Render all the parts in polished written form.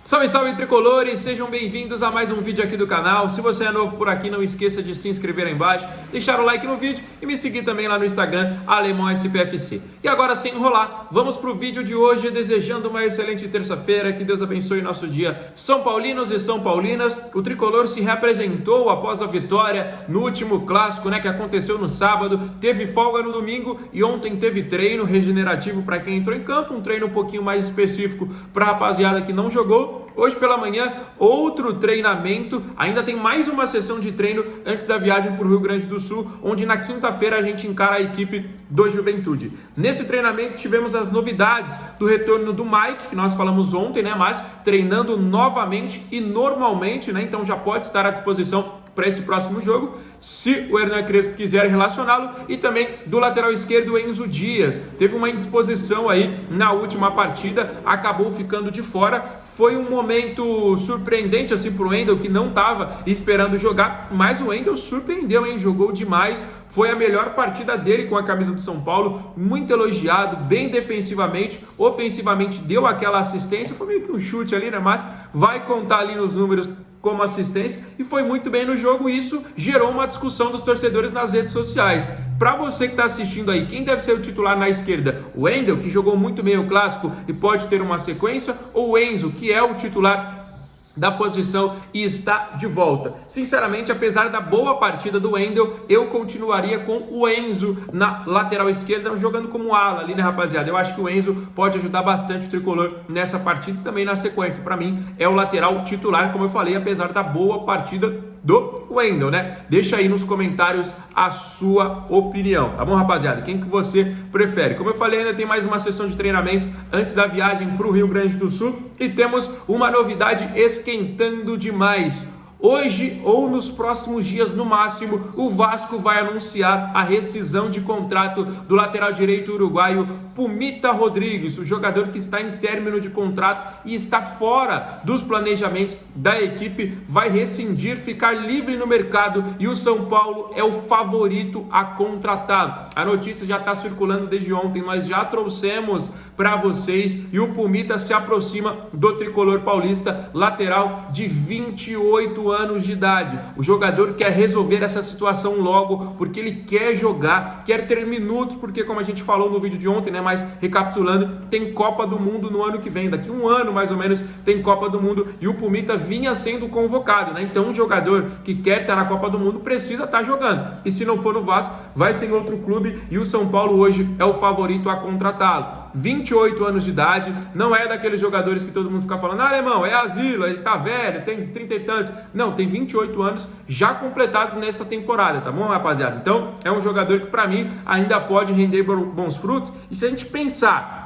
Salve, salve tricolores, sejam bem-vindos a mais um vídeo aqui do canal. Se você é novo por aqui, não esqueça de se inscrever aí embaixo, deixar o like no vídeo e me seguir também lá no Instagram, AlemãoSPFC. E agora, sem enrolar, vamos pro vídeo de hoje, desejando uma excelente terça-feira, que Deus abençoe nosso dia. São paulinos e São paulinas, o tricolor se reapresentou após a vitória no último clássico, que aconteceu no sábado, teve folga no domingo e ontem teve treino regenerativo para quem entrou em campo, um treino um pouquinho mais específico para a rapaziada que não jogou. Hoje pela manhã, outro treinamento, ainda tem mais uma sessão de treino antes da viagem para o Rio Grande do Sul, onde na quinta-feira a gente encara a equipe do Juventude. Nesse treinamento tivemos as novidades do retorno do Mike, que nós falamos ontem, mas treinando novamente e normalmente, então já pode estar à disposição para esse próximo jogo, se o Hernan Crespo quiser relacioná-lo, e também do lateral esquerdo Enzo Dias. Teve uma indisposição aí na última partida, acabou ficando de fora. Foi um momento surpreendente assim para o Wendel, que não estava esperando jogar, mas o Wendel surpreendeu, jogou demais. Foi a melhor partida dele com a camisa do São Paulo, muito elogiado, bem defensivamente, ofensivamente deu aquela assistência, foi meio que um chute ali, mas vai contar ali nos números como assistência, e foi muito bem no jogo. Isso gerou uma discussão dos torcedores nas redes sociais. Para você que está assistindo aí, quem deve ser o titular na esquerda? O Wendel, que jogou muito bem o clássico e pode ter uma sequência, ou o Enzo, que é o titular da posição e está de volta? Sinceramente, apesar da boa partida do Wendel, eu continuaria com o Enzo na lateral esquerda, jogando como ala ali, rapaziada? Eu acho que o Enzo pode ajudar bastante o tricolor nessa partida e também na sequência. Para mim, é o lateral titular, como eu falei, apesar da boa partida do Wendel, Deixa aí nos comentários a sua opinião, tá bom, rapaziada? Quem que você prefere? Como eu falei, ainda tem mais uma sessão de treinamento antes da viagem para o Rio Grande do Sul e temos uma novidade esquentando demais. Hoje ou nos próximos dias, no máximo, o Vasco vai anunciar a rescisão de contrato do lateral direito uruguaio Pumita Rodrigues, o jogador que está em término de contrato e está fora dos planejamentos da equipe, vai rescindir, ficar livre no mercado, e o São Paulo é o favorito a contratá-lo. A notícia já está circulando desde ontem, nós já trouxemos para vocês, e o Pumita se aproxima do tricolor paulista, lateral de 28 anos de idade. O jogador quer resolver essa situação logo, porque ele quer jogar, quer ter minutos, porque como a gente falou no vídeo de ontem, mas recapitulando, tem Copa do Mundo no ano que vem, daqui um ano mais ou menos tem Copa do Mundo, e o Pumita vinha sendo convocado, então um jogador que quer estar na Copa do Mundo precisa estar jogando, e se não for no Vasco, vai ser em outro clube, e o São Paulo hoje é o favorito a contratá-lo. 28 anos de idade, não é daqueles jogadores que todo mundo fica falando, alemão, é asilo, ele tá velho, tem 30 e tantos. Não, tem 28 anos já completados nessa temporada, tá bom, rapaziada? Então, é um jogador que pra mim ainda pode render bons frutos. E se a gente pensar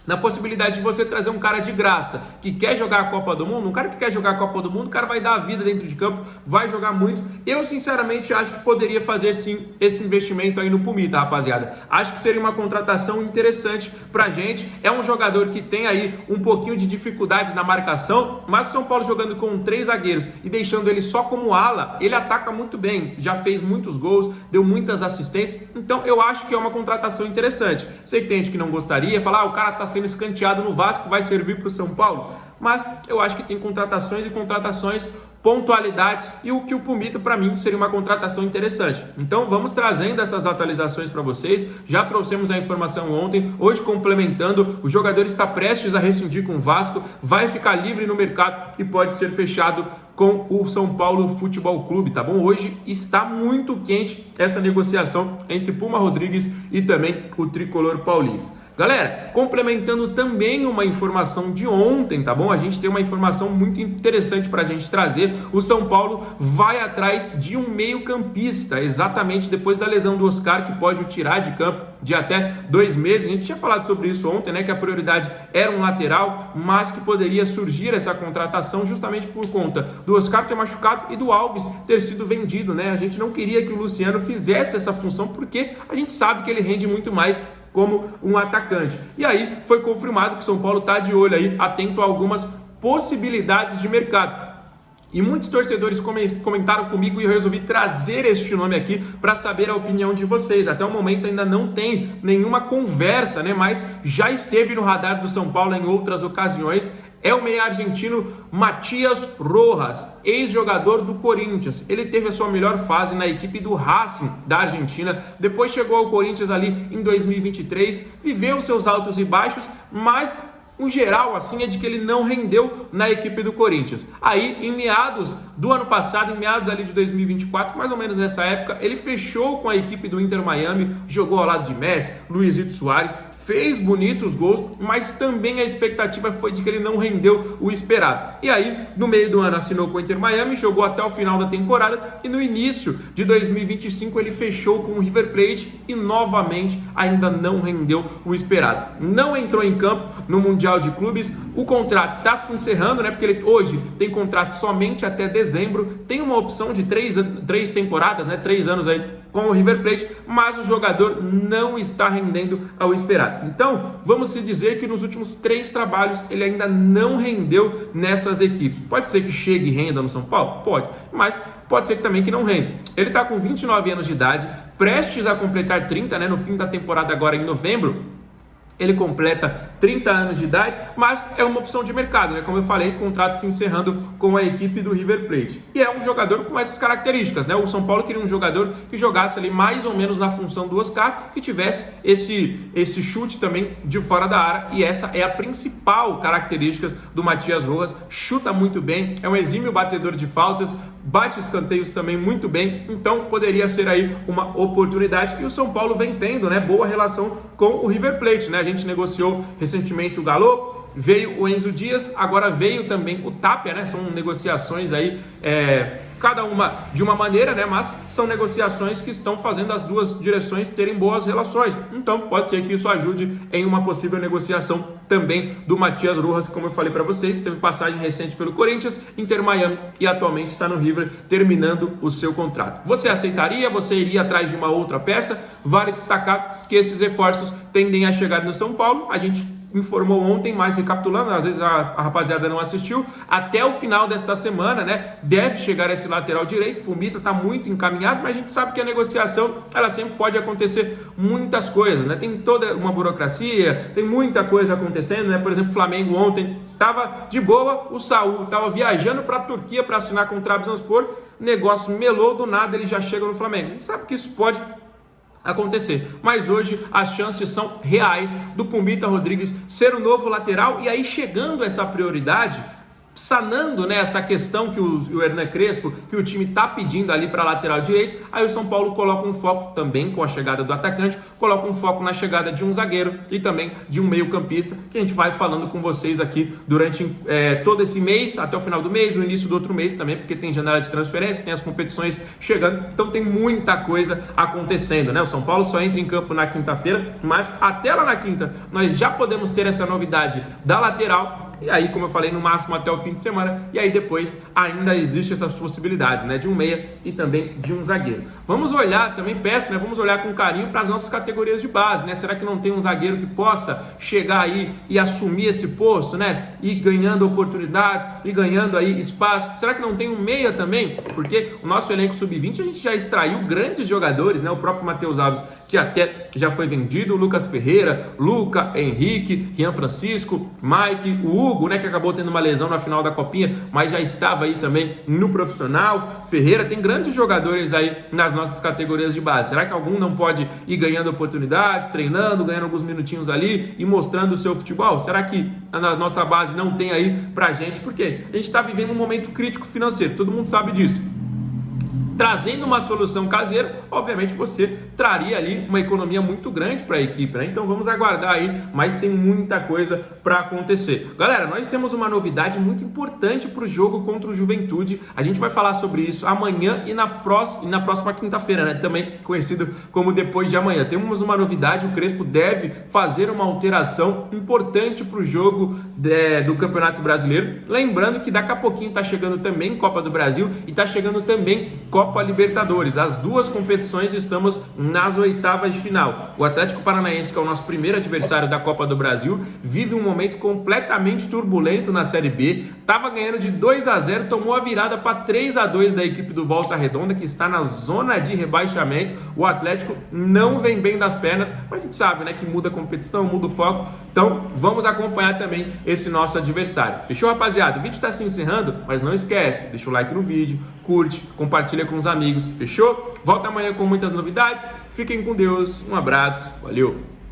na possibilidade de você trazer um cara de graça, que quer jogar a Copa do Mundo, um cara que quer jogar a Copa do Mundo, o cara vai dar a vida dentro de campo, vai jogar muito. Eu, sinceramente, acho que poderia fazer, sim, esse investimento aí no Pumita, rapaziada. Acho que seria uma contratação interessante pra gente. É um jogador que tem aí um pouquinho de dificuldade na marcação, mas o São Paulo jogando com 3 zagueiros e deixando ele só como ala, ele ataca muito bem, já fez muitos gols, deu muitas assistências, então eu acho que é uma contratação interessante. Sei que tem gente que não gostaria, falar, o cara tá sendo escanteado no Vasco, vai servir para o São Paulo, mas eu acho que tem contratações e contratações, pontualidades, e o que o Pumita para mim seria uma contratação interessante. Então vamos trazendo essas atualizações para vocês. Já trouxemos a informação ontem, hoje complementando, o jogador está prestes a rescindir com o Vasco, vai ficar livre no mercado e pode ser fechado com o São Paulo Futebol Clube, tá bom? Hoje está muito quente essa negociação entre Puma Rodrigues e também o tricolor paulista. Galera, complementando também uma informação de ontem, tá bom? A gente tem uma informação muito interessante para a gente trazer. O São Paulo vai atrás de um meio-campista, exatamente depois da lesão do Oscar, que pode o tirar de campo de até 2 meses. A gente tinha falado sobre isso ontem, que a prioridade era um lateral, mas que poderia surgir essa contratação justamente por conta do Oscar ter machucado e do Alves ter sido vendido, A gente não queria que o Luciano fizesse essa função, porque a gente sabe que ele rende muito mais como um atacante. E aí foi confirmado que o São Paulo está de olho aí, atento a algumas possibilidades de mercado. E muitos torcedores comentaram comigo e eu resolvi trazer este nome aqui para saber a opinião de vocês. Até o momento ainda não tem nenhuma conversa, mas já esteve no radar do São Paulo em outras ocasiões. é o meia argentino Matias Rojas, ex-jogador do Corinthians. Ele teve a sua melhor fase na equipe do Racing da Argentina, depois chegou ao Corinthians ali em 2023, viveu seus altos e baixos, mas o geral assim é de que ele não rendeu na equipe do Corinthians. Aí, em meados do ano passado, em meados ali de 2024, mais ou menos nessa época, ele fechou com a equipe do Inter Miami, jogou ao lado de Messi, Luizito Soares, fez bonitos gols, mas também a expectativa foi de que ele não rendeu o esperado. E aí, no meio do ano, assinou com o Inter Miami, jogou até o final da temporada e no início de 2025 ele fechou com o River Plate e novamente ainda não rendeu o esperado. Não entrou em campo no Mundial de Clubes, o contrato está se encerrando, né? Porque ele hoje tem contrato somente até dezembro, tem uma opção de três temporadas, né? 3 anos aí com o River Plate, mas o jogador não está rendendo ao esperado. Então, vamos se dizer que nos últimos 3 trabalhos ele ainda não rendeu nessas equipes. Pode ser que chegue e renda no São Paulo? Pode, mas pode ser também que não renda. Ele está com 29 anos de idade, prestes a completar 30, né, no fim da temporada agora em novembro. Ele completa 30 anos de idade, mas é uma opção de mercado, né? Como eu falei, contrato se encerrando com a equipe do River Plate. E é um jogador com essas características, né? O São Paulo queria um jogador que jogasse ali mais ou menos na função do Oscar, que tivesse esse chute também de fora da área, e essa é a principal característica do Matias Rojas. Chuta muito bem, é um exímio batedor de faltas, bate escanteios também muito bem, então poderia ser aí uma oportunidade. E o São Paulo vem tendo, né, boa relação com o River Plate, né? A gente negociou recentemente o Galo, veio o Enzo Dias, agora veio também o Tapia, né? São negociações aí, cada uma de uma maneira, né? Mas são negociações que estão fazendo as duas direções terem boas relações. Então pode ser que isso ajude em uma possível negociação também do Matias Rojas, como eu falei para vocês, teve passagem recente pelo Corinthians, Inter Miami e atualmente está no River terminando o seu contrato. Você aceitaria? Você iria atrás de uma outra peça? Vale destacar que esses reforços tendem a chegar no São Paulo. A gente informou ontem, mas recapitulando, às vezes a rapaziada não assistiu, até o final desta semana, né, deve chegar esse lateral direito. O Pumbita está muito encaminhado, mas a gente sabe que a negociação, ela sempre pode acontecer muitas coisas, né, tem toda uma burocracia, tem muita coisa acontecendo, né, por exemplo, o Flamengo ontem estava de boa, o Saúl estava viajando para a Turquia para assinar com o Trabzonspor, negócio melou, do nada ele já chega no Flamengo. A gente sabe que isso pode acontecer, mas hoje as chances são reais do Pumbita Rodrigues ser o novo lateral, e aí chegando essa prioridade, sanando, né, essa questão que o Hernan Crespo, que o time está pedindo ali para lateral direito, aí o São Paulo coloca um foco também com a chegada do atacante, coloca um foco na chegada de um zagueiro e também de um meio campista, que a gente vai falando com vocês aqui durante todo esse mês, até o final do mês, o início do outro mês também, porque tem janela de transferência, tem as competições chegando, então tem muita coisa acontecendo, né? O São Paulo só entra em campo na quinta-feira, mas até lá na quinta nós já podemos ter essa novidade da lateral. E aí, como eu falei, no máximo até o fim de semana. E aí depois ainda existe essas possibilidades, né? De um meia e também de um zagueiro. Vamos olhar, também peço, né? Vamos olhar com carinho para as nossas categorias de base, né? Será que não tem um zagueiro que possa chegar aí e assumir esse posto, né? E ganhando oportunidades, e ganhando aí espaço. Será que não tem um meia também? Porque o nosso elenco sub-20 a gente já extraiu grandes jogadores, né? O próprio Matheus Alves, que até já foi vendido, o Lucas Ferreira, Luca, Henrique, Rian Francisco, Mike, o Hugo, né, que acabou tendo uma lesão na final da Copinha, mas já estava aí também no profissional. Ferreira, tem grandes jogadores aí nas nossas categorias de base. Será que algum não pode ir ganhando oportunidades, treinando, ganhando alguns minutinhos ali e mostrando o seu futebol? Será que a nossa base não tem aí pra gente? Porque a gente está vivendo um momento crítico financeiro, todo mundo sabe disso. Trazendo uma solução caseira, obviamente você traria ali uma economia muito grande para a equipe, né? Então vamos aguardar aí, mas tem muita coisa para acontecer. Galera, nós temos uma novidade muito importante para o jogo contra o Juventude. A gente vai falar sobre isso amanhã e na próxima quinta-feira, né? Também conhecido como depois de amanhã. Temos uma novidade, o Crespo deve fazer uma alteração importante para o jogo do Campeonato Brasileiro. Lembrando que daqui a pouquinho está chegando também Copa do Brasil e está chegando também Copa Libertadores. As duas competições estamos nas oitavas de final. O Atlético Paranaense, que é o nosso primeiro adversário da Copa do Brasil, vive um momento completamente turbulento na Série B. Estava ganhando de 2-0, tomou a virada para 3-2 da equipe do Volta Redonda, que está na zona de rebaixamento. O Atlético não vem bem das pernas, mas a gente sabe, né, que muda a competição, muda o foco. Então, vamos acompanhar também esse nosso adversário. Fechou, rapaziada? O vídeo está se encerrando, mas não esquece, deixa o like no vídeo, curte, compartilha com os amigos. Fechou? Volta amanhã com muitas novidades. Fiquem com Deus. Um abraço. Valeu!